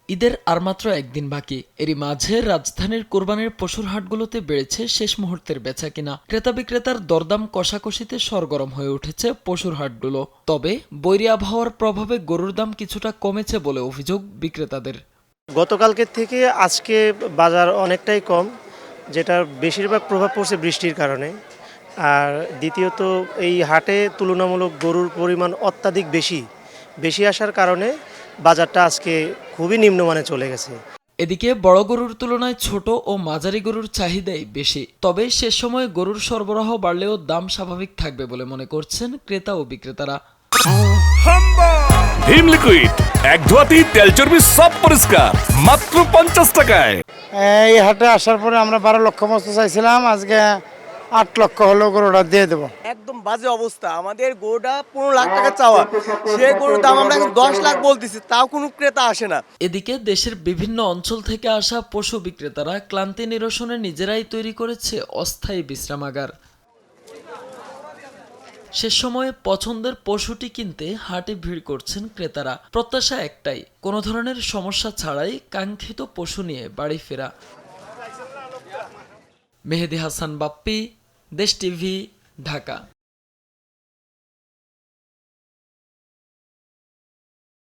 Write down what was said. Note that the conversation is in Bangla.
ঈদের আর মাত্র একদিন বাকি। এরই মাঝে রাজধানীর কোরবানির পশুর হাটগুলোতে বেড়েছে শেষ মুহূর্তের বেচাকেনা। ক্রেতা বিক্রেতার দরদাম কষাকষিতে সরগরম হয়ে উঠেছে পশুর হাটগুলো। তবে বৈরী আবহাওয়ার প্রভাবে গরুর দাম কিছুটা কমেছে বলে অভিযোগ বিক্রেতাদের। গতকালকের থেকে আজকে বাজার অনেকটাই কম, যেটার বেশিরভাগ প্রভাব পড়ছে বৃষ্টির কারণে। আর দ্বিতীয়ত এই হাটে তুলনামূলক গরুর পরিমাণ অত্যাধিক বেশি আসার কারণে বাজারটা আজকে খুবই নিম্নমানে চলে গেছে। এদিকে বড় গরুর তুলনায় ছোট ও মাঝারি গরুর চাহিদাই বেশি। তবে সে সময় গরুর সরবরাহ বাড়লেও দাম স্বাভাবিক থাকবে বলে মনে করছেন ক্রেতা ও বিক্রেতারা। ভীম লিকুইড এক ধোয়াতেই তেল চর্বি সব পরিষ্কার মাত্র 50 টাকায়। এই হাটে আসার পরে আমরা 12 লক্ষ মতো চাইছিলাম, আজকে 8 লক্ষ হলেও গরুটা দিয়ে দেবো। একদম বাজে অবস্থা। আমাদের গরুটা 15 লাখ টাকা চাওয়া, সেই গরুর দাম আমরা এখন 10 লাখ বলতেছি, তাও কোনো ক্রেতা আসে না। এদিকে দেশের বিভিন্ন অঞ্চল থেকে আসা পশু বিক্রেতারা ক্লান্তি নিরসনে নিজেরাই তৈরি করেছে অস্থায়ী বিশ্রামাগার। সে সময়ে পছন্দের পশুটি কিনতে হাটে ভিড় করছেন ক্রেতারা। প্রত্যাশা একটাই, কোনো ধরনের সমস্যা ছাড়াই কাঙ্ক্ষিত পশু নিয়ে বাড়ি ফেরা। মেহেদী হাসান বাপ্পি, দেশ টিভি, ঢাকা।